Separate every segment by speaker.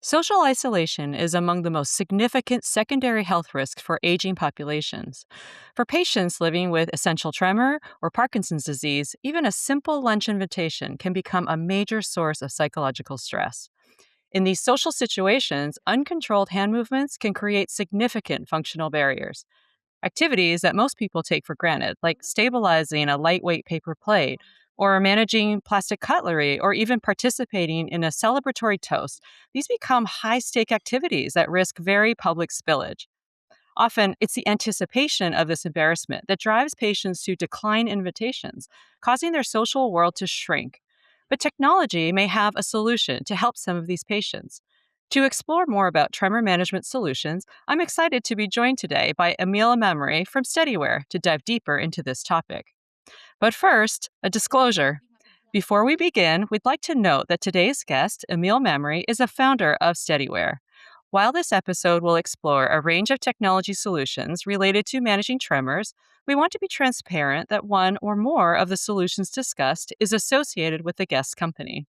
Speaker 1: Social isolation is among the most significant secondary health risks for aging populations. For patients living with essential tremor or Parkinson's disease, even a simple lunch invitation can become a major source of psychological stress. In these social situations, uncontrolled hand movements can create significant functional barriers. Activities that most people take for granted, like stabilizing a lightweight paper plate, or managing plastic cutlery, or even participating in a celebratory toast, these become high stake activities that risk very public spillage. Often, it's the anticipation of this embarrassment that drives patients to decline invitations, causing their social world to shrink. But technology may have a solution to help some of these patients. To explore more about tremor management solutions, I'm excited to be joined today by Emile Maamary from Steadiwear to dive deeper into this topic. But first, a disclosure. Before we begin, we'd like to note that today's guest, Emile Maamary, is a founder of Steadiwear. While this episode will explore a range of technology solutions related to managing tremors, we want to be transparent that one or more of the solutions discussed is associated with the guest company.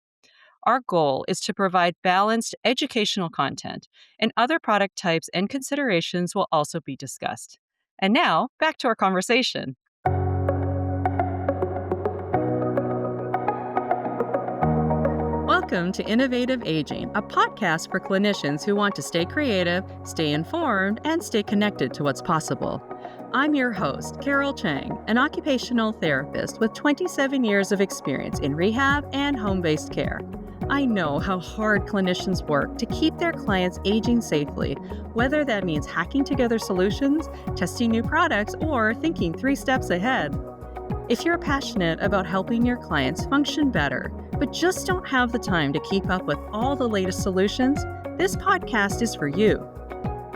Speaker 1: Our goal is to provide balanced educational content, and other product types and considerations will also be discussed. And now, back to our conversation. Welcome to Innovative Aging, a podcast for clinicians who want to stay creative, stay informed, and stay connected to what's possible. I'm your host, Carol Chiang, an occupational therapist with 27 years of experience in rehab and home-based care. I know how hard clinicians work to keep their clients aging safely, whether that means hacking together solutions, testing new products, or thinking 3 steps ahead. If you're passionate about helping your clients function better, but just don't have the time to keep up with all the latest solutions, this podcast is for you.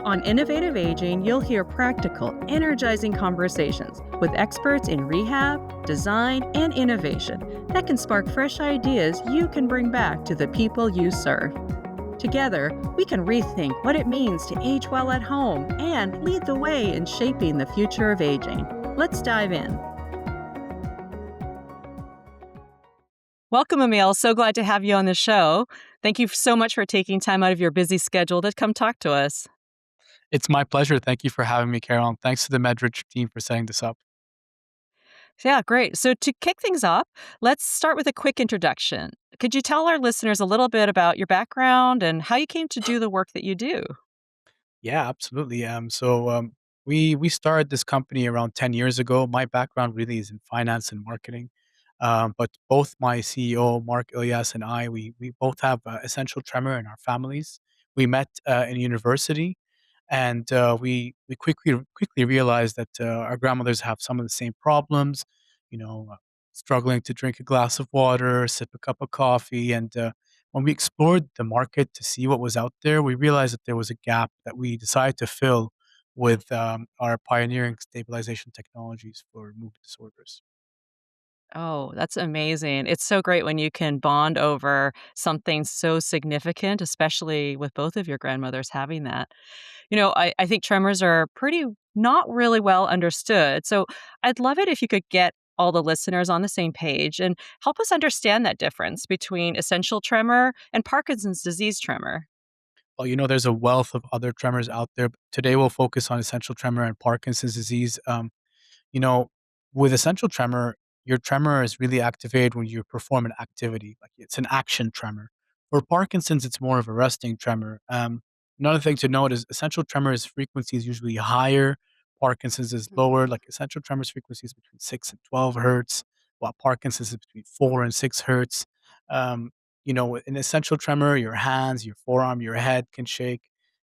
Speaker 1: On Innovative Aging, you'll hear practical, energizing conversations with experts in rehab, design, and innovation that can spark fresh ideas you can bring back to the people you serve. Together, we can rethink what it means to age well at home and lead the way in shaping the future of aging. Let's dive in. Welcome, Emile. So glad to have you on the show. Thank you so much for taking time out of your busy schedule to come talk to us.
Speaker 2: It's my pleasure. Thank you for having me, Carol. And thanks to the MedBridge team for setting this up.
Speaker 1: Yeah, great. So to kick things off, let's start with a quick introduction. Could you tell our listeners a little bit about your background and how you came to do the work that you do?
Speaker 2: Yeah, absolutely. We started this company around 10 years ago. My background really is in finance and marketing. But both my CEO, Mark Ilyas, and we both have essential tremor in our families. We met in university, and we quickly realized that our grandmothers have some of the same problems. You know, struggling to drink a glass of water, sip a cup of coffee, and when we explored the market to see what was out there, we realized that there was a gap that we decided to fill with our pioneering stabilization technologies for movement disorders.
Speaker 1: Oh, that's amazing. It's so great when you can bond over something so significant, especially with both of your grandmothers having that. I think tremors are pretty not really well understood. So I'd love it if you could get all the listeners on the same page and help us understand that difference between essential tremor and Parkinson's disease tremor.
Speaker 2: Well, there's a wealth of other tremors out there. But today we'll focus on essential tremor and Parkinson's disease. You know, with essential tremor, your tremor is really activated when you perform an activity, like it's an action tremor. For Parkinson's, it's more of a resting tremor. Another thing to note is essential tremor's frequency is usually higher. Parkinson's is lower. Like essential tremor's frequency is between 6 and 12 hertz, while Parkinson's is between 4 and 6 hertz. Um, in essential tremor, your hands, your forearm, your head can shake.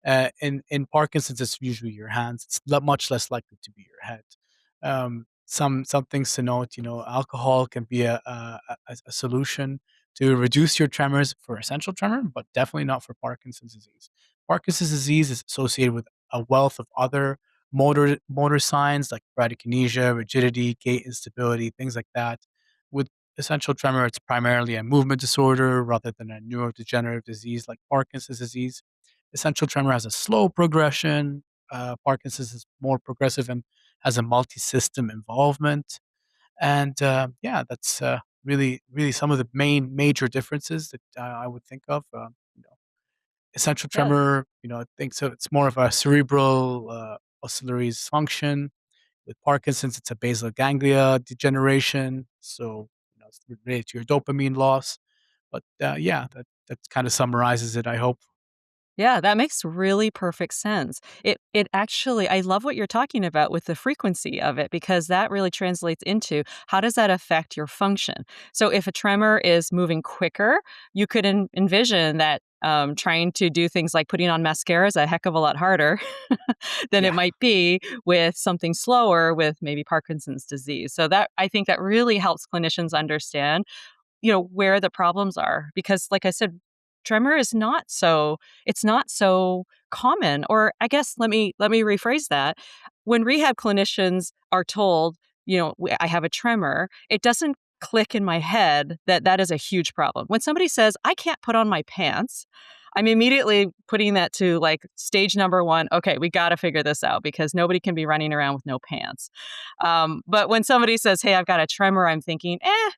Speaker 2: In Parkinson's, it's usually your hands. It's much less likely to be your head. Some things to note, alcohol can be a solution to reduce your tremors for essential tremor, but definitely not for Parkinson's disease. Parkinson's disease is associated with a wealth of other motor signs like bradykinesia, rigidity, gait instability, things like that. With essential tremor, it's primarily a movement disorder rather than a neurodegenerative disease like Parkinson's disease. Essential tremor has a slow progression. Parkinson's is more progressive and has a multi-system involvement. And yeah, that's really some of the main major differences that I would think of. Essential
Speaker 1: Yeah.
Speaker 2: tremor, I think so. It's more of a cerebral oscillatory dysfunction. With Parkinson's, it's a basal ganglia degeneration. So, it's related to your dopamine loss. But yeah, that kind of summarizes it, I hope.
Speaker 1: Yeah, that makes really perfect sense. It actually I love what you're talking about with the frequency of it because that really translates into how does that affect your function? So if a tremor is moving quicker, you could envision that trying to do things like putting on mascara is a heck of a lot harder than it
Speaker 2: Yeah.
Speaker 1: might be with something slower with maybe Parkinson's disease. So that I think that really helps clinicians understand where the problems are because like I said, tremor is not so it's not so common or I guess let me rephrase that. When rehab clinicians are told, I have a tremor, it doesn't click in my head that that is a huge problem. When somebody says, "I can't put on my pants," I'm immediately putting that to like stage number 1. Okay, we got to figure this out because nobody can be running around with no pants. But when somebody says, "Hey, I've got a tremor," I'm thinking,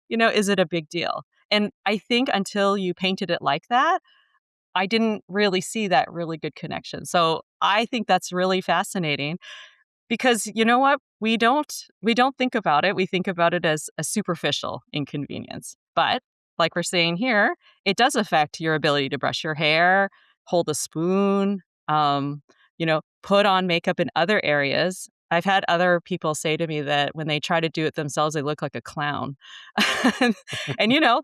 Speaker 1: is it a big deal? And I think until you painted it like that, I didn't really see that really good connection. So I think that's really fascinating because you know what? We don't think about it. We think about it as a superficial inconvenience. But like we're saying here, it does affect your ability to brush your hair, hold a spoon, put on makeup in other areas. I've had other people say to me that when they try to do it themselves, they look like a clown. and,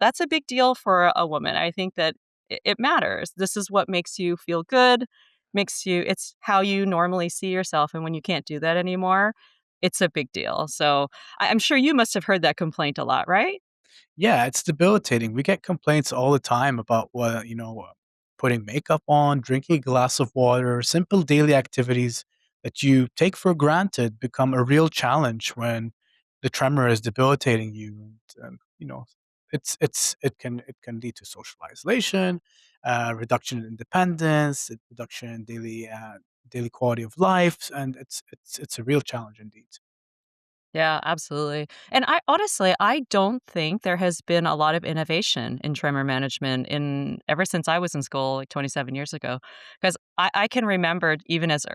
Speaker 1: that's a big deal for a woman. I think that it matters. This is what makes you feel good, it's how you normally see yourself, and when you can't do that anymore, it's a big deal. So, I'm sure you must have heard that complaint a lot, right?
Speaker 2: Yeah, it's debilitating. We get complaints all the time about putting makeup on, drinking a glass of water, simple daily activities that you take for granted become a real challenge when the tremor is debilitating you. And it can lead to social isolation, reduction in independence, reduction in daily quality of life, and it's a real challenge indeed.
Speaker 1: Yeah, absolutely. And I honestly, I don't think there has been a lot of innovation in tremor management in ever since I was in school like 27 years ago. Because I can remember even as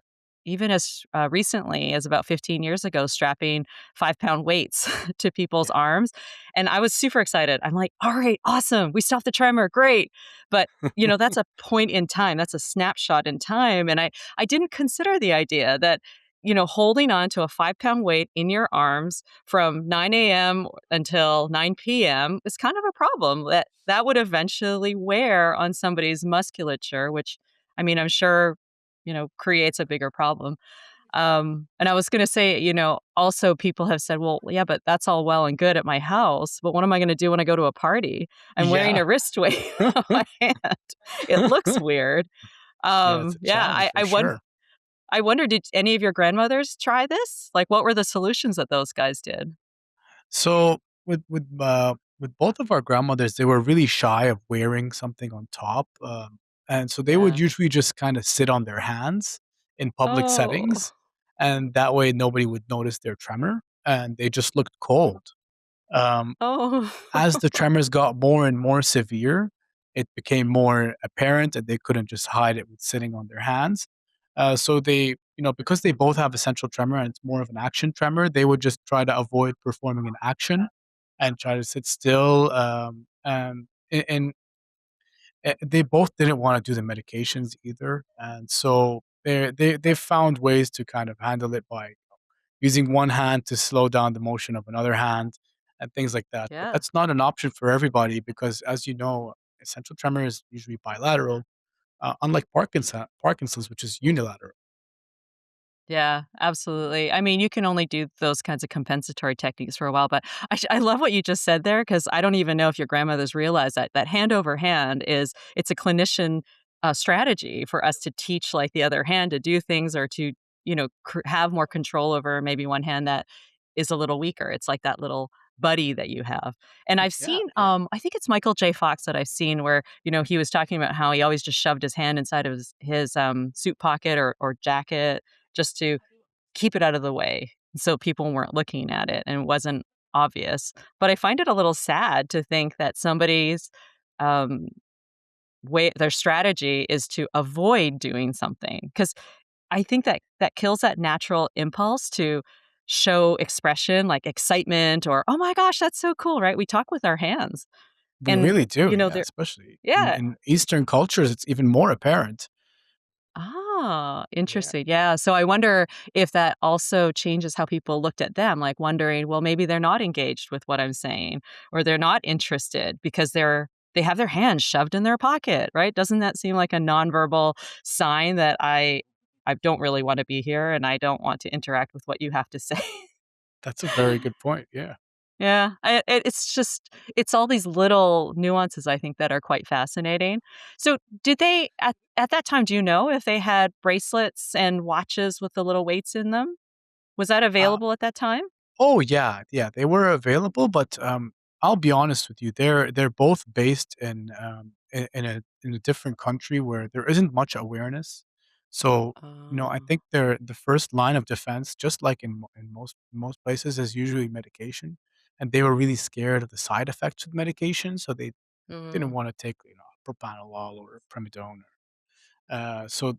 Speaker 1: recently as about 15 years ago, strapping 5-pound weights to people's
Speaker 2: Yeah.
Speaker 1: arms. And I was super excited. I'm like, all right, awesome. We stopped the tremor. Great. But that's a point in time. That's a snapshot in time. And I didn't consider the idea that holding on to a 5-pound weight in your arms from 9 a.m. until 9 p.m. is kind of a problem that would eventually wear on somebody's musculature, which I mean, I'm sure, creates a bigger problem. And I was going to say, also people have said, well, yeah, but that's all well and good at my house. But what am I going to do when I go to a party? I'm wearing
Speaker 2: Yeah.
Speaker 1: a wrist weight on my hand. It looks weird.
Speaker 2: Yeah, it's a
Speaker 1: Yeah,
Speaker 2: challenge for sure.
Speaker 1: I wonder, did any of your grandmothers try this? Like, what were the solutions that those guys did?
Speaker 2: So with both of our grandmothers, they were really shy of wearing something on top, and so they would
Speaker 1: Yeah.
Speaker 2: usually just kind of sit on their hands in public
Speaker 1: Oh.
Speaker 2: settings, and that way nobody would notice their tremor, and they just looked cold. Um,
Speaker 1: Oh.
Speaker 2: as the tremors got more and more severe, it became more apparent that they couldn't just hide it with sitting on their hands. So because they both have essential tremor and it's more of an action tremor, they would just try to avoid performing an action and try to sit still. And they both didn't want to do the medications either, and so they found ways to kind of handle it by using one hand to slow down the motion of another hand and things like that. But
Speaker 1: Yeah.
Speaker 2: that's not an option for everybody because, as you know, essential tremor is usually bilateral, unlike Parkinson's, which is unilateral.
Speaker 1: Yeah, absolutely. I mean, you can only do those kinds of compensatory techniques for a while, but I love what you just said there because I don't even know if your grandmothers realize that hand over hand it's a clinician strategy for us to teach like the other hand to do things or to have more control over maybe one hand that is a little weaker. It's like that little buddy that you have. And I've
Speaker 2: Yeah,
Speaker 1: seen,
Speaker 2: yeah,
Speaker 1: I think it's Michael J. Fox that I've seen where he was talking about how he always just shoved his hand inside of his suit pocket or jacket just to keep it out of the way so people weren't looking at it and it wasn't obvious. But I find it a little sad to think that somebody's um, their strategy is to avoid doing something because I think that that kills that natural impulse to show expression like excitement or, "Oh my gosh, that's so cool," right? We talk with our hands.
Speaker 2: We
Speaker 1: And,
Speaker 2: really do, yeah,
Speaker 1: they're
Speaker 2: especially in
Speaker 1: yeah.
Speaker 2: Eastern cultures, it's even more apparent.
Speaker 1: Ah,
Speaker 2: Yeah,
Speaker 1: interesting. Yeah. So I wonder if that also changes how people looked at them, like wondering, well, maybe they're not engaged with what I'm saying or they're not interested because they have their hands shoved in their pocket, right? Doesn't that seem like a nonverbal sign that I don't really want to be here and I don't want to interact with what you have to say?
Speaker 2: that's a very good point, yeah.
Speaker 1: Yeah, it's just it's all these little nuances I think that are quite fascinating. So, did they at that time, do you know if they had bracelets and watches with the little weights in them? Was that
Speaker 2: Uh
Speaker 1: available at that time?
Speaker 2: Oh, yeah, yeah, they were available, but, I'll be honest with you, they're both based in a different country where there isn't much awareness. So, I
Speaker 1: Oh,
Speaker 2: think they're the first line of defense, just like in most places, is usually medication, and they were really scared of the side effects of medication, so they didn't
Speaker 1: mm,
Speaker 2: wanna take, propranolol or primidone. So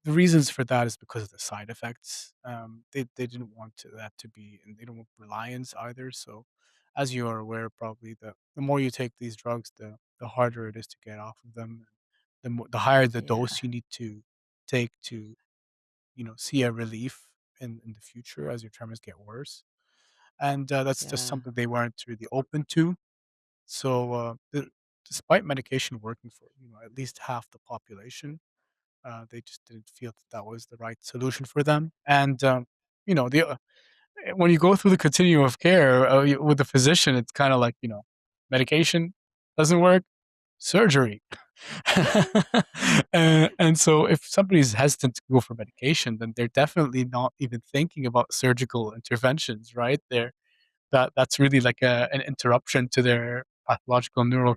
Speaker 2: the reasons for that is because of the side effects. They didn't want that to be, and they don't want reliance either. So, as you are aware, probably the more you take these drugs, the harder it is to get off of them. The higher the
Speaker 1: yeah,
Speaker 2: dose you need to take to see a relief in the future as your tremors get worse. And that's just
Speaker 1: yeah,
Speaker 2: something they weren't really open to. So, despite medication working for at least half the population, they just didn't feel that that was the right solution for them. And when you go through the continuum of care with the physician, it's kind of like medication doesn't work, surgery. And so, if somebody's hesitant to go for medication, then they're definitely not even thinking about surgical interventions, right? That's really like an interruption to their pathological neural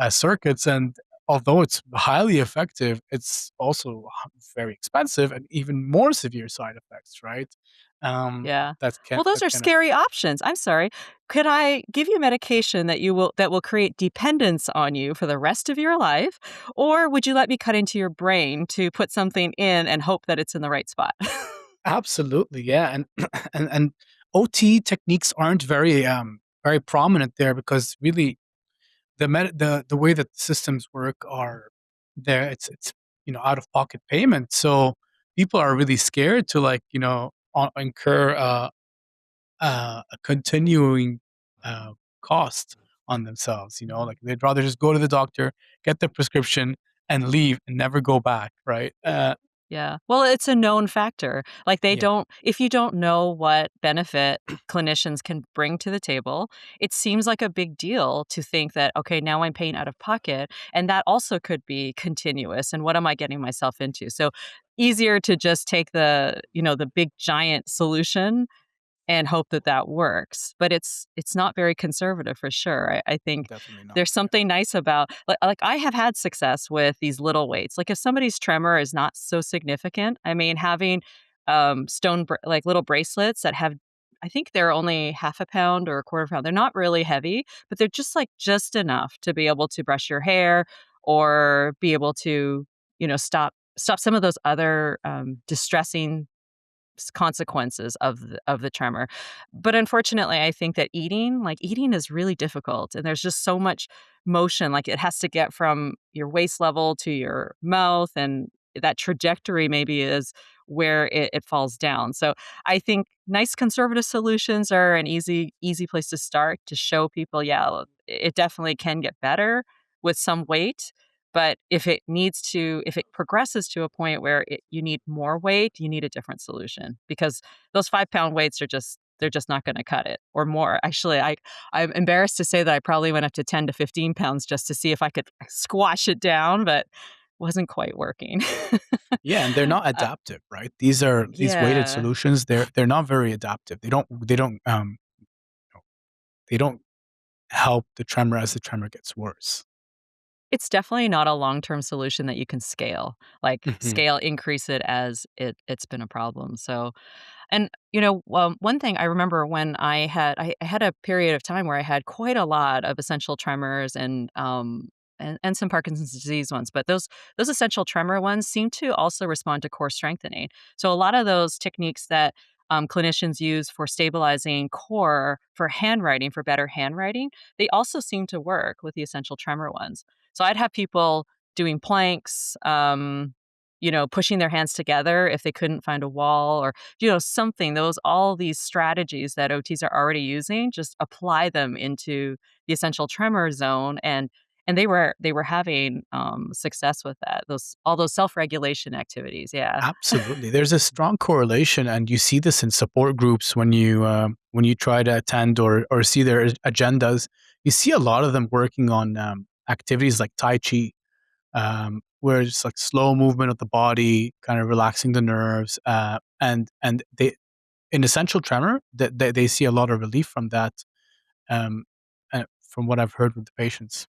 Speaker 2: circuits. And although it's highly effective, it's also very expensive and even more severe side effects, right? Um,
Speaker 1: yeah.
Speaker 2: that
Speaker 1: Well,
Speaker 2: can
Speaker 1: those
Speaker 2: that
Speaker 1: are
Speaker 2: can
Speaker 1: scary options. I'm sorry. Could I give you medication that will create dependence on you for the rest of your life, or would you let me cut into your brain to put something in and hope that it's in the right spot?
Speaker 2: absolutely, yeah, and and OT techniques aren't very prominent there because really the way that the systems work are there. It's out of pocket payment, so people are really scared to incur a continuing, uh, cost on themselves, like, they'd rather just go to the doctor, get the prescription, and leave and never go back, right?
Speaker 1: Yeah. Well, it's a known factor. Like they
Speaker 2: Yeah,
Speaker 1: don't if you don't know what benefit clinicians can bring to the table, it seems like a big deal to think that, okay, now I'm paying out of pocket. And that also could be continuous. And what am I getting myself into? So easier to just take the big giant solution and hope that that works. But it's not very conservative for sure. I think
Speaker 2: definitely not,
Speaker 1: there's
Speaker 2: yeah.
Speaker 1: something nice about like I have had success with these little weights. Like if somebody's tremor is not so significant, I mean, having like little bracelets that have. I think they're only half a pound or a quarter pound. They're not really heavy, but they're just like just enough to be able to brush your hair or be able to, stop some of those other distressing consequences of the tremor. But unfortunately, I think that eating is really difficult and there's just so much motion, like it has to get from your waist level to your mouth and that trajectory maybe is where it falls down. So I think nice conservative solutions are an easy place to start to show people, yeah, it definitely can get better with some weight. But if it progresses to a point where you need more weight, you need a different solution because those 5-pound weights they're just not going to cut it or more. Actually, I'm embarrassed to say that I probably went up to 10 to 15 pounds just to see if I could squash it down, but wasn't quite working.
Speaker 2: Yeah, and they're not
Speaker 1: uh,
Speaker 2: adaptive, right? These weighted
Speaker 1: yeah,
Speaker 2: solutions, they're not very adaptive. They don't help the tremor as the tremor gets worse.
Speaker 1: it's definitely not a long-term solution that you can scale. Like
Speaker 2: Mhm.
Speaker 1: scale, increase it as it's been a problem. So and, one thing I remember when I had a period of time where I had quite a lot of essential tremors and, and some Parkinson's disease ones, but those essential tremor ones seem to also respond to core strengthening. So a lot of those techniques that clinicians use for stabilizing core for handwriting, for better handwriting, they also seem to work with the essential tremor ones. So I'd have people doing planks, pushing their hands together if they couldn't find a wall or, something. Those all these strategies that OTs are already using, just apply them into the essential tremor zone, and they were having success with that. All those self-regulation activities. Yeah.
Speaker 2: Absolutely. There's a strong correlation, and you see this in support groups when you try to attend or see their agendas. You see a lot of them working on activities like Tai Chi, where it's like slow movement of the body, kind of relaxing the nerves, and they in essential tremor that they see a lot of relief from that, um, from what I've heard with the patients.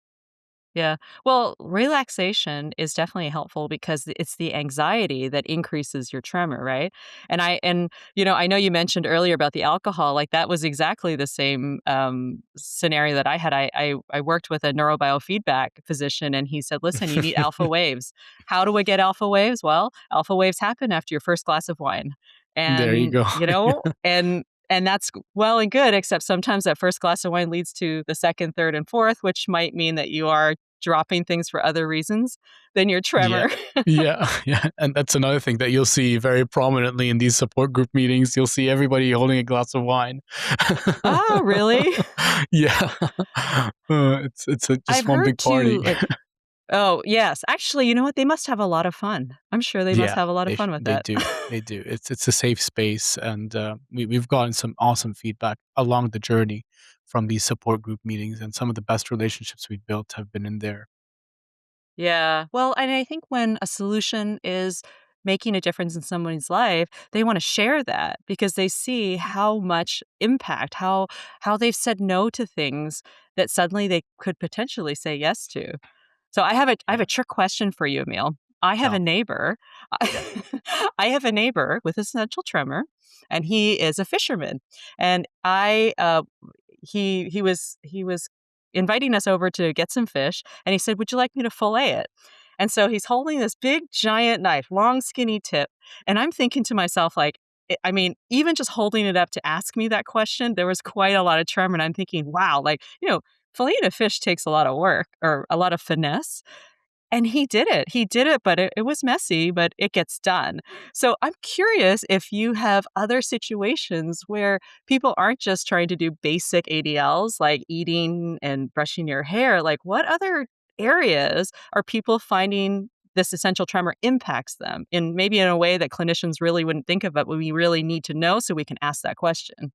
Speaker 1: Yeah. Well, relaxation is definitely helpful because it's the anxiety that increases your tremor, right? I know you mentioned earlier about the alcohol, like that was exactly the same scenario that I had. I worked with a neurobiofeedback physician and he said, "Listen, you need alpha waves. How do we get alpha waves? Well, alpha waves happen after your first glass of wine."
Speaker 2: There you
Speaker 1: And,
Speaker 2: go.
Speaker 1: and that's well and good, except sometimes that first glass of wine leads to the second, third, and fourth, which might mean that you are dropping things for other reasons than your
Speaker 2: Yeah.
Speaker 1: tremor.
Speaker 2: Yeah, yeah, and that's another thing that you'll see very prominently in these support group meetings. You'll see everybody holding a glass of wine.
Speaker 1: Oh, really?
Speaker 2: Yeah. Just
Speaker 1: I've
Speaker 2: one
Speaker 1: heard
Speaker 2: big
Speaker 1: too,
Speaker 2: party.
Speaker 1: like oh, yes. Actually, you know what? They must have a lot of fun. I'm sure they must
Speaker 2: Yeah,
Speaker 1: have a lot of fun with
Speaker 2: they
Speaker 1: that.
Speaker 2: do, they do. It's a safe space, and, we've gotten some awesome feedback along the journey from these support group meetings, and some of the best relationships we've built have been in there.
Speaker 1: Yeah. Well, and I think when a solution is making a difference in someone's life, they wanna share that because they see how much impact, how they've said no to things that suddenly they could potentially say yes to. So I have a
Speaker 2: Yeah,
Speaker 1: trick question for you, Emile. I have
Speaker 2: tell
Speaker 1: a
Speaker 2: me.
Speaker 1: neighbor.
Speaker 2: Yeah.
Speaker 1: I have a neighbor with essential tremor, and he is a fisherman. And he was inviting us over to get some fish, and he said, "Would you like me to fillet it?" And so he's holding this big giant knife, long skinny tip, and I'm thinking to myself, like, I mean, even just holding it up to ask me that question, there was quite a lot of tremor. And I'm thinking, wow, like, filleting a fish takes a lot of work or a lot of finesse. And he did it. He did it, but it was messy, but it gets done. So I'm curious if you have other situations where people aren't just trying to do basic ADLs like eating and brushing your hair. Like, what other areas are people finding this essential tremor impacts them in maybe in a way that clinicians really wouldn't think of it, but we really need to know so we can ask that question?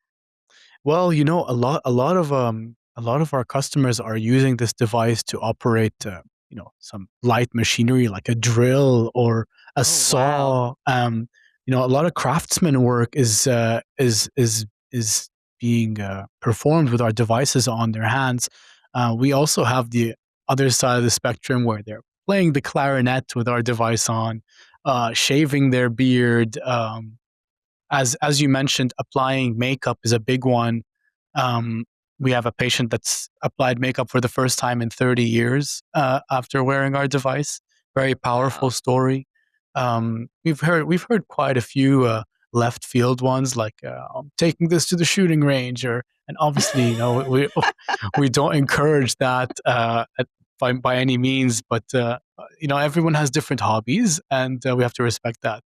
Speaker 2: Well, a lot of our customers are using this device to operate, some light machinery like a drill or a
Speaker 1: Oh, wow.
Speaker 2: saw. A lot of craftsman work is being performed with our devices on their hands. We also have the other side of the spectrum where they're playing the clarinet with our device on, shaving their beard. As you mentioned, applying makeup is a big one. Um, we have a patient that's applied makeup for the first time in 30 years after wearing our device. Very powerful
Speaker 1: Wow.
Speaker 2: story. We've heard quite a few left field ones like I'm taking this to the shooting range, and obviously we don't encourage that by any means, but everyone has different hobbies, and we have to respect that.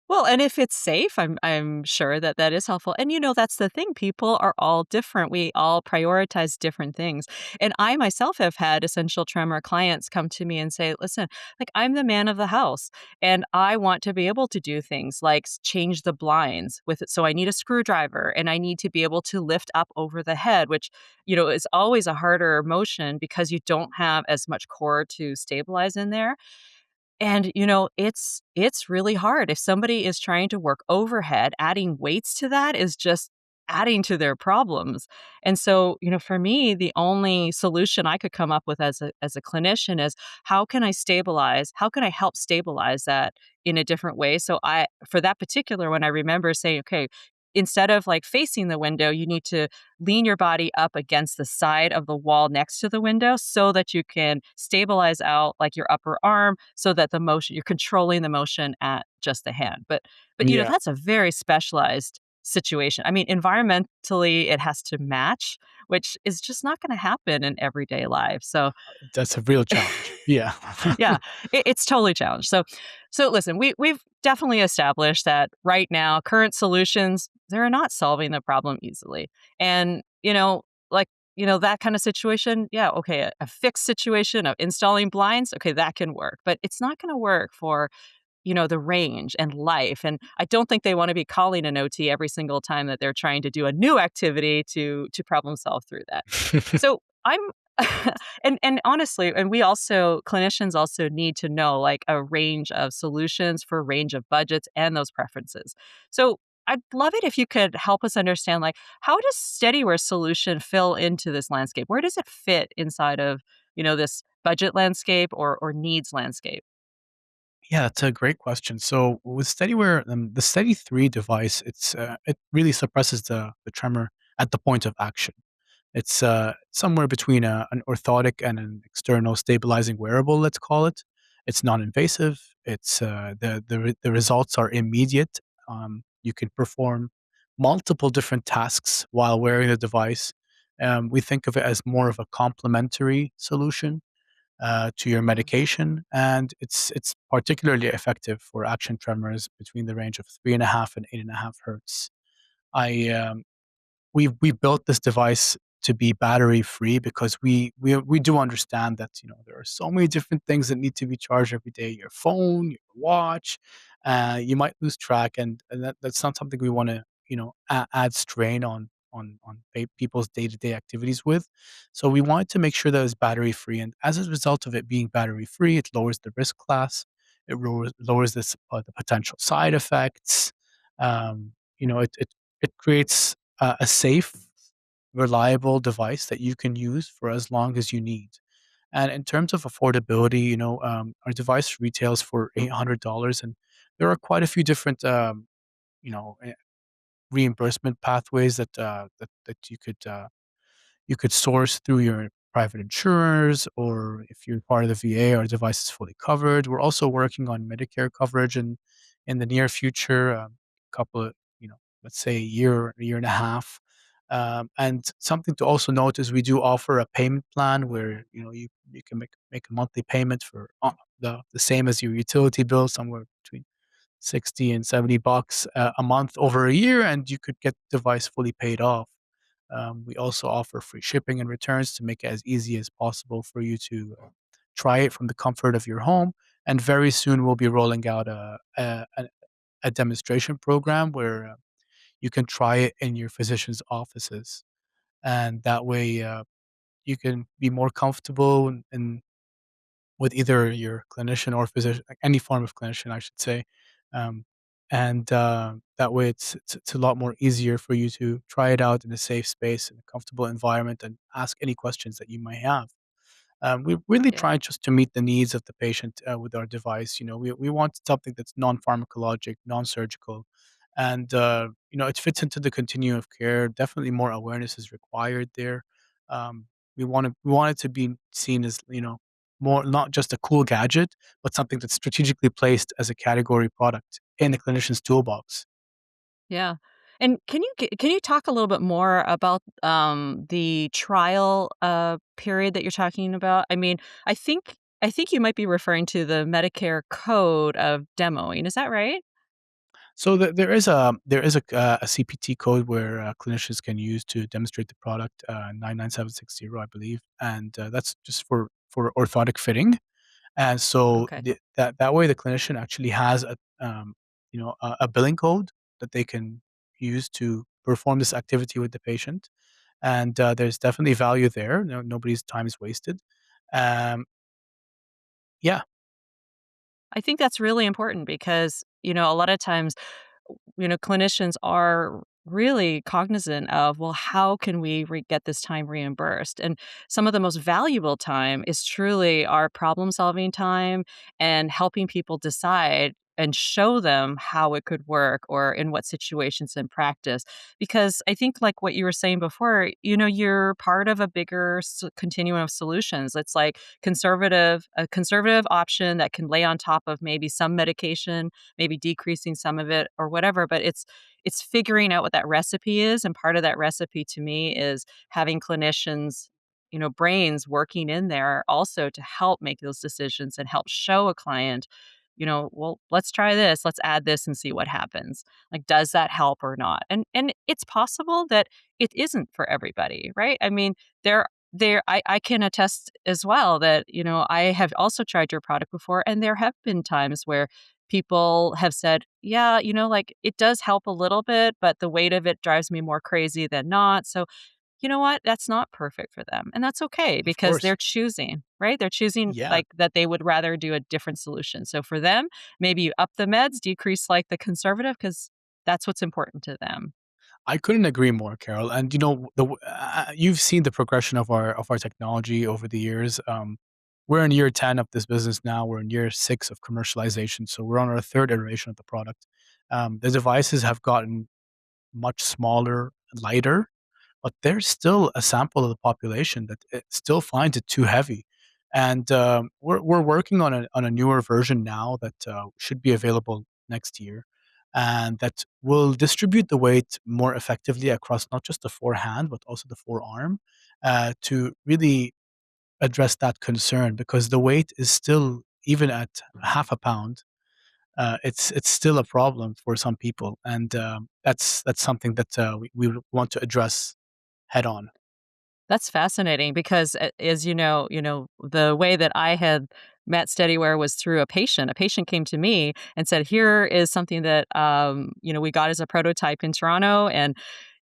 Speaker 1: Well, and if it's safe, I'm sure that that is helpful. And that's the thing. People are all different. We all prioritize different things. And I myself have had essential tremor clients come to me and say, "Listen, like I'm the man of the house and I want to be able to do things like change the blinds with it. So I need a screwdriver and I need to be able to lift up over the head, which, is always a harder motion because you don't have as much core to stabilize in there." And, it's really hard. If somebody is trying to work overhead, adding weights to that is just adding to their problems. And so, for me, the only solution I could come up with as a clinician is how can I stabilize? How can I help stabilize that in a different way? So for that particular one, I remember saying, okay, instead of like facing the window, you need to lean your body up against the side of the wall next to the window so that you can stabilize out like your upper arm so that the motion you're controlling the motion at just the hand. But
Speaker 2: Yeah,
Speaker 1: that's a very specialized situation. I mean, environmentally it has to match, which is just not going to happen in everyday life. So
Speaker 2: that's a real challenge. Yeah.
Speaker 1: yeah, it's totally challenged. So listen, we've definitely established that right now, current solutions they're not solving the problem easily, and like that kind of situation. Yeah, okay, a fixed situation of installing blinds, okay, that can work, but it's not going to work for the range and life. And I don't think they want to be calling an OT every single time that they're trying to do a new activity to problem solve through that. So I'm and honestly, and we also clinicians also need to know like a range of solutions for a range of budgets and those preferences. So I'd love it if you could help us understand like how does Steadiwear solution fill into this landscape? Where does it fit inside of, this budget landscape or needs landscape?
Speaker 2: Yeah, it's a great question. So with Steadiwear, the Steady 3 device, it really suppresses the tremor at the point of action. It's somewhere between an orthotic and an external stabilizing wearable, let's call it. It's non-invasive. It's the results are immediate. You can perform multiple different tasks while wearing the device. We think of it as more of a complementary solution to your medication, and it's particularly effective for action tremors between the range of 3.5 and 8.5 hertz. I we built this device to be battery free because we do understand that there are so many different things that need to be charged every day. Your phone, your watch, you might lose track, and that's not something we want to add strain on people's day to day activities with. So we wanted to make sure that it's battery free, and as a result of it being battery free, it lowers the risk class. It lowers the potential side effects. It creates a safe, reliable device that you can use for as long as you need. And in terms of affordability, our device retails for $800, and there are quite a few different, you know, eh, reimbursement pathways that you could source through your private insurers, or if you're part of the VA, our device is fully covered. We're also working on Medicare coverage in the near future, couple of, let's say a year and a half. And something to also note is we do offer a payment plan where you can make a monthly payment for the same as your utility bill, somewhere between 60 and $70 a month over a year, and you could get the device fully paid off. We also offer free shipping and returns to make it as easy as possible for you to try it from the comfort of your home. And very soon we'll be rolling out a demonstration program where you can try it in your physician's offices, and that way you can be more comfortable with either your clinician or physician, like any form of clinician, I should say. Um, and that way, it's a lot more easier for you to try it out in a safe space, in a comfortable environment, and ask any questions that you might have. We really
Speaker 1: Yeah.
Speaker 2: try just to meet the needs of the patient with our device. We want something that's non-pharmacologic, non-surgical, and it fits into the continuum of care. Definitely, more awareness is required there. We want it to be seen as more not just a cool gadget, but something that's strategically placed as a category product in the clinician's toolbox.
Speaker 1: Yeah. And can you talk a little bit more about the trial period that you're talking about? I mean, I think you might be referring to the Medicare code of demoing. Is that right?
Speaker 2: So there is a CPT code where clinicians can use to demonstrate the product, 99760, I believe, and that's just for orthotic fitting. And so
Speaker 1: Okay.
Speaker 2: that way, the clinician actually has a billing code that they can use to perform this activity with the patient, and there's definitely value there. Nobody's time is wasted. Um, yeah,
Speaker 1: I think that's really important because, a lot of times, clinicians are really cognizant of, well, how can we get this time reimbursed? And some of the most valuable time is truly our problem solving time and helping people decide, and show them how it could work or in what situations in practice. Because I think, like what you were saying before, you're part of a bigger continuum of solutions. It's like a conservative option that can lay on top of maybe some medication, maybe decreasing some of it or whatever. But it's figuring out what that recipe is, and part of that recipe to me is having clinicians, brains working in there also to help make those decisions and help show a client, well, let's try this, let's add this and see what happens. Like, does that help or not? And it's possible that it isn't for everybody, right? I mean, I can attest as well that, I have also tried your product before, and there have been times where people have said, yeah, like, it does help a little bit, but the weight of it drives me more crazy than not. So you know what? That's not perfect for them, and that's okay
Speaker 2: Of
Speaker 1: because
Speaker 2: course.
Speaker 1: they're choosing, right? They're choosing,
Speaker 2: Yeah.
Speaker 1: like, that they would rather do a different solution. So for them, maybe you up the meds, decrease, like, the conservative, because that's what's important to them.
Speaker 2: I couldn't agree more, Carol. And you've seen the progression of our technology over the years. We're in year 10 of this business now. We're in year 6 of commercialization, so we're on our third iteration of the product. The devices have gotten much smaller, lighter, but there's still a sample of the population that it still finds it too heavy. And we're working on a newer version now that should be available next year, and that will distribute the weight more effectively across not just the forehand but also the forearm, to really address that concern, because the weight is still, even at half a pound, it's still a problem for some people, and that's something that we would want to address head on.
Speaker 1: That's fascinating because, as the way that I had met Steadiwear was through a patient. A patient came to me and said, "Here is something that, we got as a prototype in Toronto, and,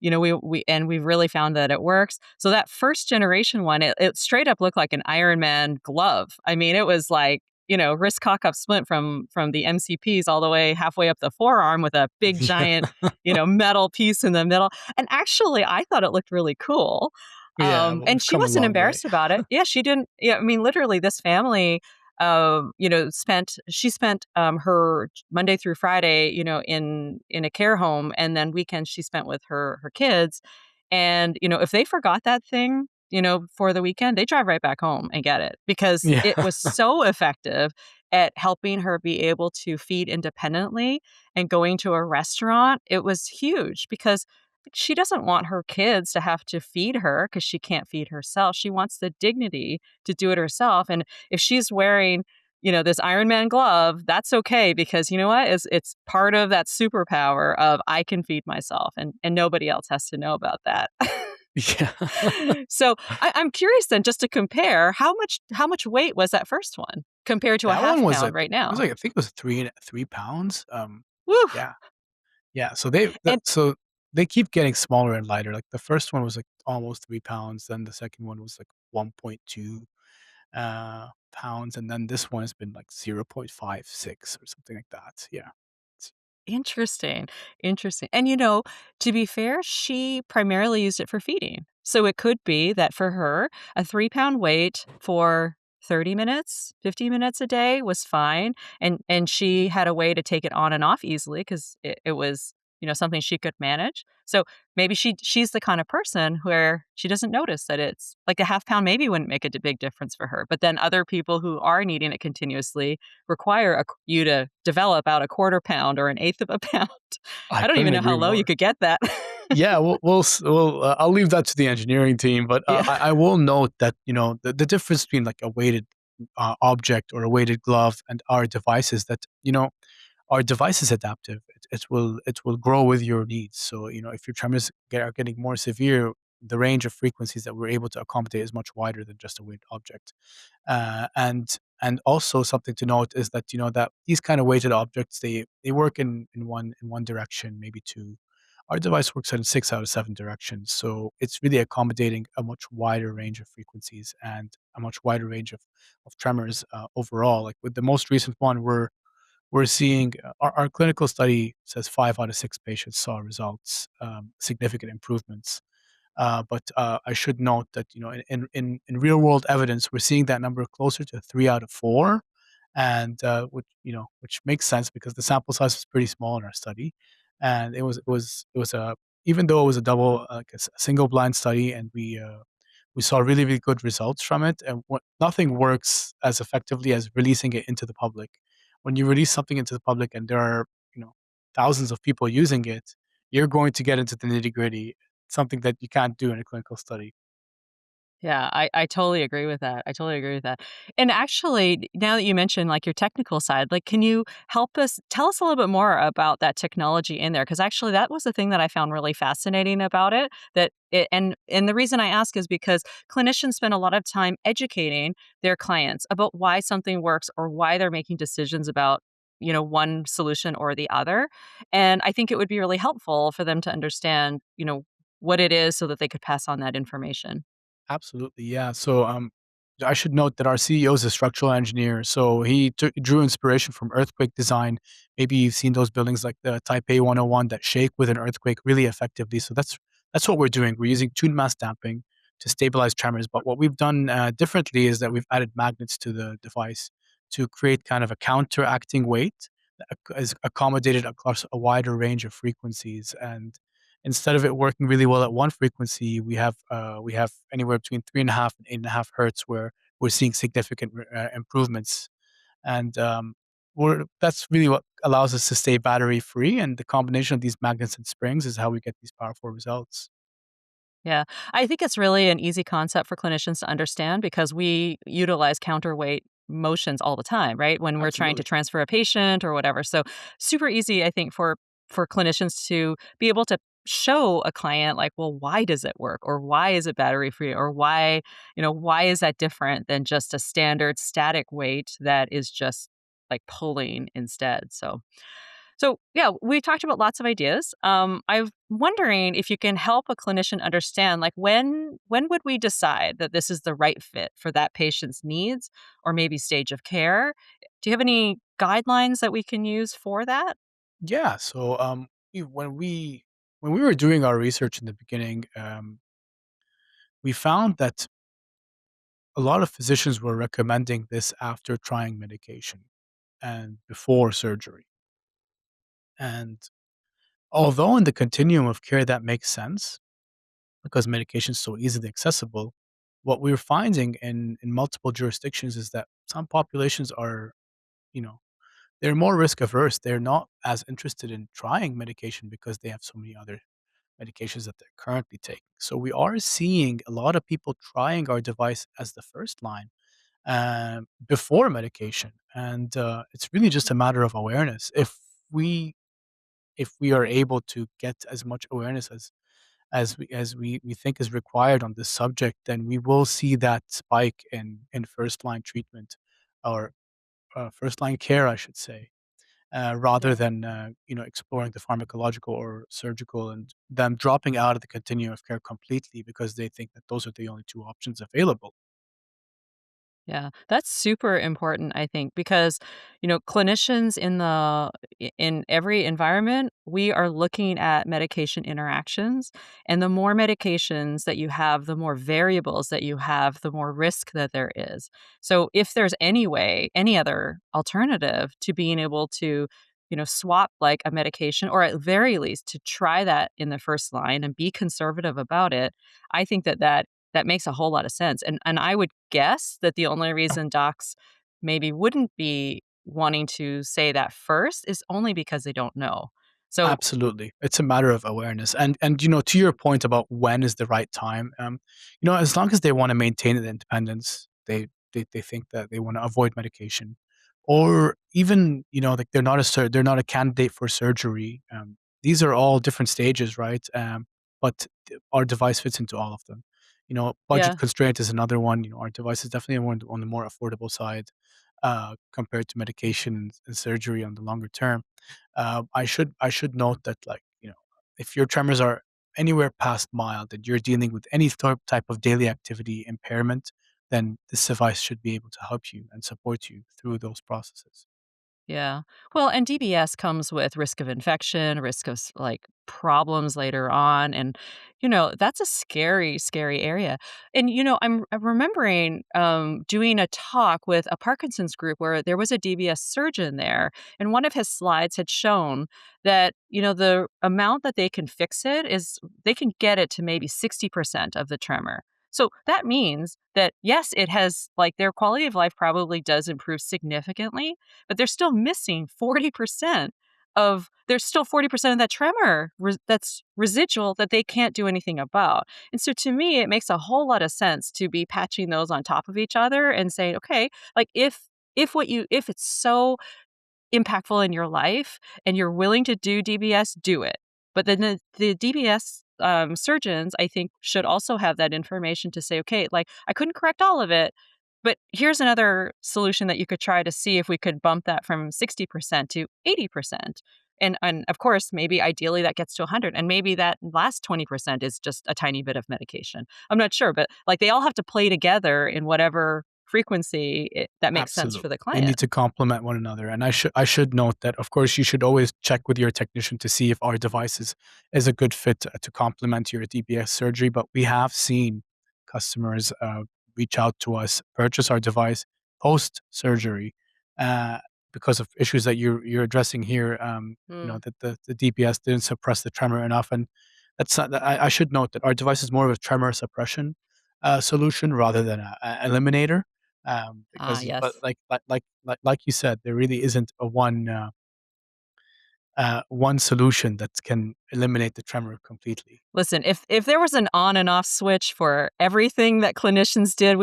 Speaker 1: we've really found that it works." So that first generation one, it straight up looked like an Iron Man glove. I mean, it was like, wrist cock up splint from the MCPs all the way halfway up the forearm with a big giant,
Speaker 2: Yeah.
Speaker 1: metal piece in the middle. And actually, I thought it looked really cool.
Speaker 2: Yeah, well,
Speaker 1: And
Speaker 2: we've
Speaker 1: she
Speaker 2: come a
Speaker 1: wasn't
Speaker 2: long way.
Speaker 1: embarrassed about it. Yeah, she didn't. Yeah, I mean, literally, this family, spent her Monday through Friday, in a care home, and then weekends she spent with her kids. And if they forgot that thing, for the weekend, they drive right back home and get it because
Speaker 2: Yeah.
Speaker 1: it was so effective at helping her be able to feed independently and going to a restaurant. It was huge because she doesn't want her kids to have to feed her because she can't feed herself. She wants the dignity to do it herself. And if she's wearing, this Iron Man glove, that's okay because you know what? It's part of that superpower of I can feed myself, and nobody else has to know about that.
Speaker 2: Yeah.
Speaker 1: So I'm curious then, just to compare, how much weight was that first one compared to a
Speaker 2: That one
Speaker 1: half
Speaker 2: was
Speaker 1: pound
Speaker 2: like
Speaker 1: right
Speaker 2: it was
Speaker 1: now?
Speaker 2: like, I think it was 3 pounds.
Speaker 1: Woo!
Speaker 2: Yeah. Yeah,
Speaker 1: And
Speaker 2: so they keep getting smaller and lighter. Like, the first one was, like, almost 3 pounds, then the second one was, like, 1.2, pounds, and then this one has been, like, 0.56 or something like that. Yeah. It's
Speaker 1: Interesting, interesting. And, to be fair, she primarily used it for feeding. So it could be that for her, a 3-pound weight for 30 minutes, 50 minutes a day was fine, and she had a way to take it on and off easily 'cause it was, something she could manage. So maybe she's the kind of person where she doesn't notice that it's like a half pound maybe wouldn't make a big difference for her, but then other people who are needing it continuously require you to develop out a quarter pound or an eighth of a pound.
Speaker 2: I
Speaker 1: I don't even
Speaker 2: couldn't
Speaker 1: know how
Speaker 2: agree
Speaker 1: low you
Speaker 2: more.
Speaker 1: could get that.
Speaker 2: Yeah, I'll leave that to the engineering team, but,
Speaker 1: Yeah.
Speaker 2: I will note that, the difference between, like, a weighted, object or a weighted glove and our device is that, our device is adaptive. It will grow with your needs. So, if your tremors are getting more severe, the range of frequencies that we're able to accommodate is much wider than just a weighted object. And also something to note is that, that these kind of weighted objects, they work in one direction, maybe two. Our device works in 6 out of 7 directions, so it's really accommodating a much wider range of frequencies and a much wider range of tremors, overall. Like, with the most recent one, we're seeing, our clinical study says 5 out of 6 patients saw results, significant improvements. But I should note that, in real world evidence, we're seeing that number closer to 3 out of 4, and which makes sense because the sample size was pretty small in our study, and it was a even though it was a single blind study, and we saw really, really good results from it, and nothing works as effectively as releasing it into the public. When you release something into the public and there are, you know, thousands of people using it, you're going to get into the nitty-gritty, something that you can't do in a clinical study.
Speaker 1: Yeah, I totally agree with that. I totally agree with that. And actually, now that you mentioned like your technical side, like can you help us tell us a little bit more about that technology in there? Because actually that was the thing that I found really fascinating about it. And the reason I ask is because clinicians spend a lot of time educating their clients about why something works or why they're making decisions about one solution or the other. And I think it would be really helpful for them to understand, what it is so that they could pass on that information.
Speaker 2: Absolutely, yeah. So, I should note that our CEO is a structural engineer, so he drew inspiration from earthquake design. Maybe you've seen those buildings like the Taipei 101 that shake with an earthquake really effectively. So that's what we're doing. We're using tuned mass damping to stabilize tremors. But what we've done differently is that we've added magnets to the device to create kind of a counteracting weight that is accommodated across a wider range of frequencies. And instead of it working really well at one frequency, we have anywhere between 3.5 and 8.5 hertz where we're seeing significant improvements, and that's really what allows us to stay battery free. And the combination of these magnets and springs is how we get these powerful results.
Speaker 1: Yeah. I think it's really an easy concept for clinicians to understand because we utilize counterweight motions all the time, right? When we're trying to
Speaker 2: Absolutely.
Speaker 1: transfer a patient or whatever. So super easy, I think, for clinicians to be able to show a client like, well, why does it work? Or why is it battery free? Or why is that different than just a standard static weight that is just like pulling instead? So yeah, we talked about lots of ideas. I'm wondering if you can help a clinician understand, like when would we decide that this is the right fit for that patient's needs or maybe stage of care? Do you have any guidelines that we can use for that?
Speaker 2: Yeah. So when we were doing our research in the beginning, we found that a lot of physicians were recommending this after trying medication and before surgery. And although in the continuum of care that makes sense because medication is so easily accessible, what we're finding in multiple jurisdictions is that some populations are, you know, they're more risk averse. They're not as interested in trying medication because they have so many other medications that they're currently taking. So we are seeing a lot of people trying our device as the first line before medication, and it's really just a matter of awareness. We if we are able to get as much awareness as we think is required on this subject, then we will see that spike in first line treatment or first line care, I should say, rather
Speaker 1: Yeah.
Speaker 2: than exploring the pharmacological or surgical and them dropping out of the continuum of care completely because they think that those are the only two options available.
Speaker 1: Yeah, that's super important, I think, because, clinicians in every environment, we are looking at medication interactions, and the more medications that you have, the more variables that you have, the more risk that there is. So if there's any way, any other alternative to being able to, swap like a medication or at very least to try that in the first line and be conservative about it, I think that makes a whole lot of sense, and I would guess that the only reason docs maybe wouldn't be wanting to say that first is only because they don't know. So
Speaker 2: Absolutely. It's a matter of awareness. And to your point about when is the right time, as long as they want to maintain the independence, they think that they want to avoid medication. Or even, like they're not a candidate for surgery. These are all different stages, right? But our device fits into all of them. Budget
Speaker 1: yeah,
Speaker 2: constraint is another one. Our device is definitely on the more affordable side compared to medication and surgery on the longer term. I should note that, like, if your tremors are anywhere past mild and you're dealing with any type of daily activity impairment, then this device should be able to help you and support you through those processes.
Speaker 1: Yeah. Well, and DBS comes with risk of infection, risk of like problems later on. And, that's a scary, scary area. And, I'm remembering doing a talk with a Parkinson's group where there was a DBS surgeon there. And one of his slides had shown that, the amount that they can fix it is they can get it to maybe 60% of the tremor. So that means that, yes, it has like their quality of life probably does improve significantly, but they're still missing 40% there's still 40% of that tremor that's residual that they can't do anything about. And so to me, it makes a whole lot of sense to be patching those on top of each other and saying, okay, like if it's so impactful in your life and you're willing to do DBS, do it. But then the DBS surgeons, I think, should also have that information to say, okay, like I couldn't correct all of it, but here's another solution that you could try to see if we could bump that from 60% to 80%. And of course, maybe ideally that gets to 100, and maybe that last 20% is just a tiny bit of medication. I'm not sure, but like they all have to play together in whatever frequency that makes sense for
Speaker 2: Absolutely.
Speaker 1: the
Speaker 2: They
Speaker 1: client.
Speaker 2: need to complement one another. And I should note that of course you should always check with your technician to see if our device is a good fit to complement your DBS surgery. But we have seen customers reach out to us, purchase our device post surgery uh, because of issues that you're addressing here.
Speaker 1: Mm.
Speaker 2: That the DBS didn't suppress the tremor enough, and that's not, I should note that our device is more of a tremor suppression solution rather than a eliminator.
Speaker 1: Ah,
Speaker 2: Because but
Speaker 1: yes.
Speaker 2: like you said, there really isn't a one solution that can eliminate the tremor completely.
Speaker 1: Listen, if there was an on and off switch for everything that clinicians did,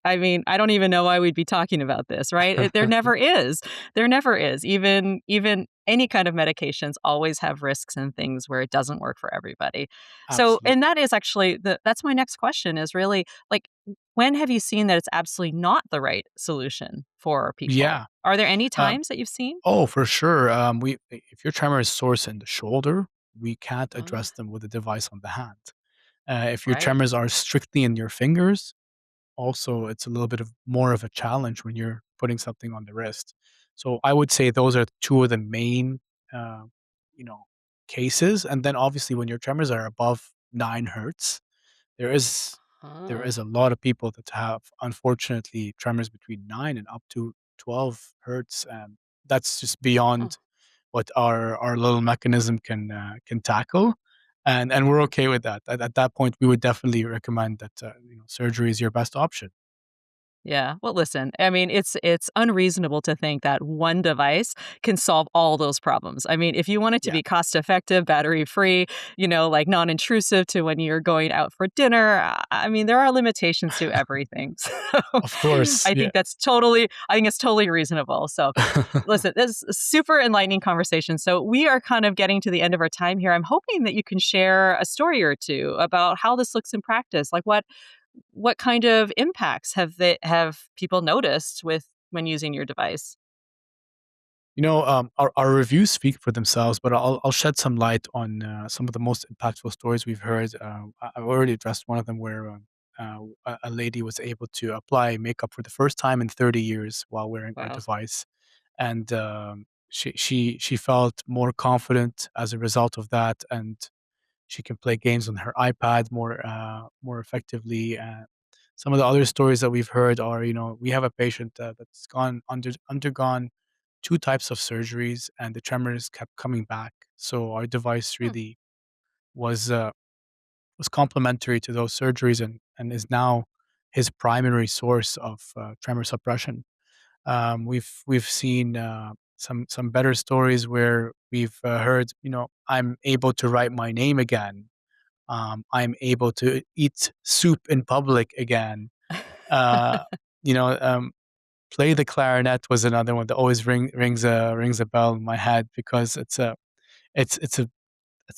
Speaker 1: I mean, I don't even know why we'd be talking about this, right? There never is. There never is. Even any kind of medications always have risks and things where it doesn't work for everybody. So, and
Speaker 2: Absolutely.
Speaker 1: that is actually that's my next question is really like when have you seen that it's absolutely not the right solution for people?
Speaker 2: Yeah.
Speaker 1: Are there any
Speaker 2: Um,
Speaker 1: times that you've seen?
Speaker 2: oh, for sure. We if your tremor is source in the shoulder, we can't
Speaker 1: Uh,
Speaker 2: address them with a device on the hand. If your
Speaker 1: right.
Speaker 2: tremors are strictly in your fingers, also it's a little bit of more of a challenge when you're putting something on the wrist. So I would say those are two of the main, uh, you know, cases. And then obviously when your tremors are above 9 hertz, there is there
Speaker 1: Ah.
Speaker 2: is a lot of people that have unfortunately tremors between 9 and up to 12 hertz. And that's just
Speaker 1: Huh.
Speaker 2: beyond what our little mechanism can tackle. And we're okay with that. At that point, we would definitely recommend that surgery is your best option.
Speaker 1: Yeah. Well, listen, I mean, it's unreasonable to think that one device can solve all those problems. I mean, if you want it to
Speaker 2: Yeah,
Speaker 1: be cost effective, battery free, like non-intrusive to when you're going out for dinner, I mean, there are limitations to everything. So
Speaker 2: of course.
Speaker 1: I
Speaker 2: Yeah.
Speaker 1: think I think it's totally reasonable. So listen, this is a super enlightening conversation. So we are kind of getting to the end of our time here. I'm hoping that you can share a story or two about how this looks in practice. Like what kind of impacts have people noticed with when using your device?
Speaker 2: Our reviews speak for themselves, but I'll shed some light on some of the most impactful stories we've heard. I've already addressed one of them where a lady was able to apply makeup for the first time in 30 years while wearing our
Speaker 1: Wow.
Speaker 2: device, and she felt more confident as a result of that, and she can play games on her iPad more effectively. Some of the other stories that we've heard are, we have a patient that's undergone 2 types of surgeries, and the tremors kept coming back. So our device
Speaker 1: Hmm.
Speaker 2: really was uh, was complementary to those surgeries, and is now his primary source of tremor suppression. We've seen some better stories where we've heard, I'm able to write my name again. I'm able to eat soup in public again. Uh, you know, um, Play the clarinet was another one that always rings a bell in my head because it's a it's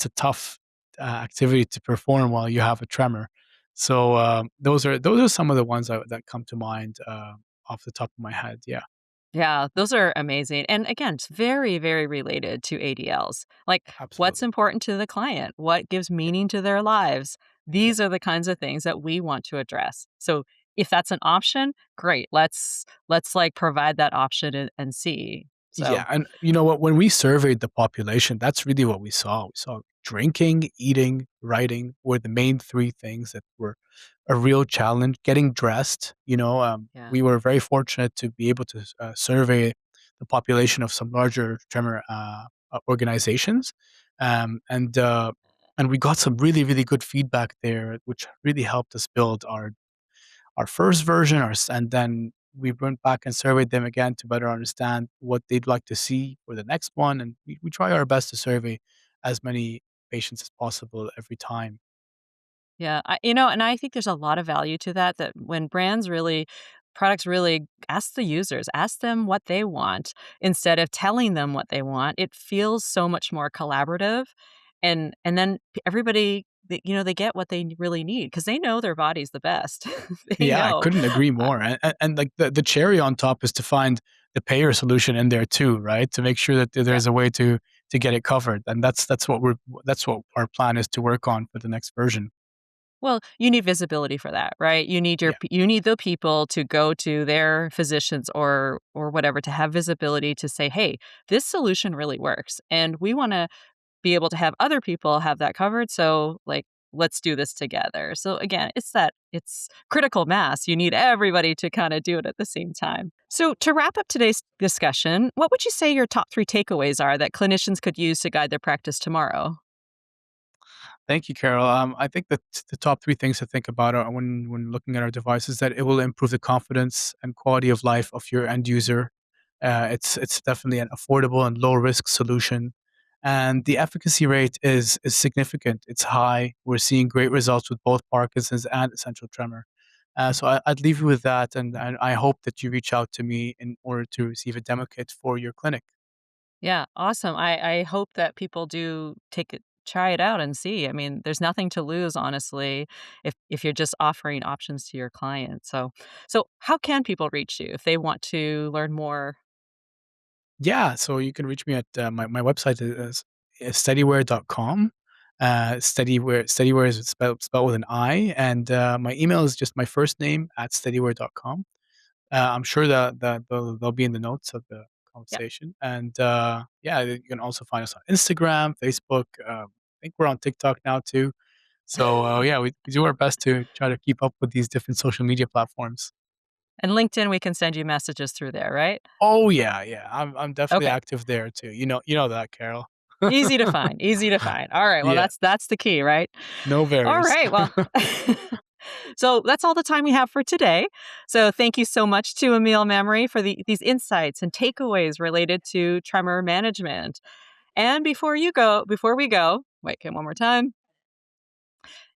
Speaker 2: a tough activity to perform while you have a tremor. So those are some of the ones that come to mind off the top of my head. Yeah,
Speaker 1: Yeah, those are amazing. And again, it's very, very related to ADLs. Like, what's
Speaker 2: absolutely.
Speaker 1: important to the client? What gives
Speaker 2: Yeah,
Speaker 1: meaning to their lives?
Speaker 2: yeah.
Speaker 1: These are the kinds of things that we want to address. So, if that's an option, great. Let's like provide that option and see.
Speaker 2: Yeah,
Speaker 1: So,
Speaker 2: and you know what? When we surveyed the population, that's really what we saw. We saw drinking, eating, writing were the main three things that were a real challenge. Getting dressed,
Speaker 1: yeah.
Speaker 2: we were very fortunate to be able to survey the population of some larger tremor organizations, um, and uh, and we got some really really good feedback there, which really helped us build our first version, and then we went back and surveyed them again to better understand what they'd like to see for the next one. And we try our best to survey as many patients as possible every time.
Speaker 1: Yeah, and I think there's a lot of value to that, that when products really ask the users, ask them what they want instead of telling them what they want, it feels so much more collaborative. And then everybody, they get what they really need because they know their body's the best. They
Speaker 2: Yeah, I
Speaker 1: know.
Speaker 2: couldn't agree
Speaker 1: Uh,
Speaker 2: more. And like the cherry on top is to find the payer solution in there too, right? To make sure that
Speaker 1: yeah.
Speaker 2: there's a way to get it covered. And that's what our plan is to work on for the next version.
Speaker 1: Well, you need visibility for that, right?
Speaker 2: Yeah.
Speaker 1: You need the people to go to their physicians or whatever to have visibility to say, "Hey, this solution really works." And we want to be able to have other people have that covered. So, like, let's do this together. So, again, it's critical mass. You need everybody to kind of do it at the same time. So, to wrap up today's discussion, what would you say your top three takeaways are that clinicians could use to guide their practice tomorrow?
Speaker 2: Thank you, Carol. I think that the top three things to think about when looking at our device is that it will improve the confidence and quality of life of your end user. It's definitely an affordable and low risk solution, and the efficacy rate is significant. It's high. We're seeing great results with both Parkinson's and essential tremor. I'd leave you with that, and I hope that you reach out to me in order to receive a demo kit for your clinic.
Speaker 1: Yeah, awesome. I hope that people do try it out and see. I mean, there's nothing to lose, honestly, if you're just offering options to your client. So how can people reach you if they want to learn more?
Speaker 2: Yeah, so you can reach me at my website is steadiwear.com. Steadiwear is spelled with an I, and my email is just my first name at steadiwear.com. I'm sure that they'll be in the notes of the
Speaker 1: Yeah.
Speaker 2: conversation. And yeah, you can also find us on Instagram, Facebook. I think we're on TikTok now too. So yeah, we do our best to try to keep up with these different social media platforms.
Speaker 1: And LinkedIn, we can send you messages through there, right?
Speaker 2: Oh yeah, yeah. I'm definitely
Speaker 1: Okay.
Speaker 2: active there too. You know that, Carol.
Speaker 1: Easy to find, easy to find. All right, well,
Speaker 2: Yeah,
Speaker 1: that's the key, right?
Speaker 2: no
Speaker 1: All
Speaker 2: barriers.
Speaker 1: right, well, so that's all the time we have for today. So thank you so much to Emile Maamary for these insights and takeaways related to tremor management. And before we go, wait, okay, one more time.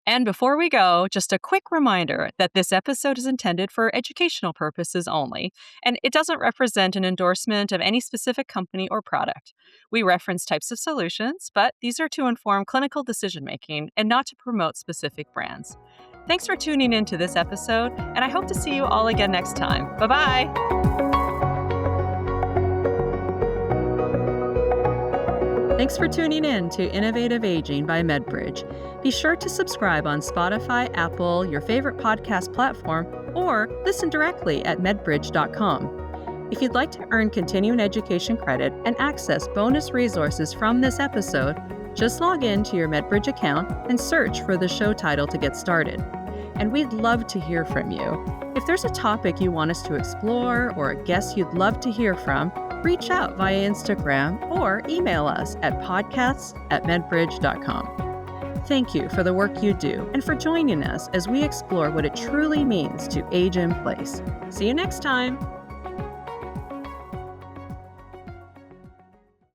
Speaker 1: And before we go, just a quick reminder that this episode is intended for educational purposes only, and it doesn't represent an endorsement of any specific company or product. We reference types of solutions, but these are to inform clinical decision making and not to promote specific brands. Thanks for tuning in to this episode, and I hope to see you all again next time. Bye bye. Thanks for tuning in to Innovative Aging by MedBridge. Be sure to subscribe on Spotify, Apple, your favorite podcast platform, or listen directly at medbridge.com. If you'd like to earn continuing education credit and access bonus resources from this episode, just log in to your MedBridge account and search for the show title to get started. And we'd love to hear from you. If there's a topic you want us to explore or a guest you'd love to hear from, reach out via Instagram or email us at podcasts@medbridge.com. Thank you for the work you do and for joining us as we explore what it truly means to age in place. See you next time.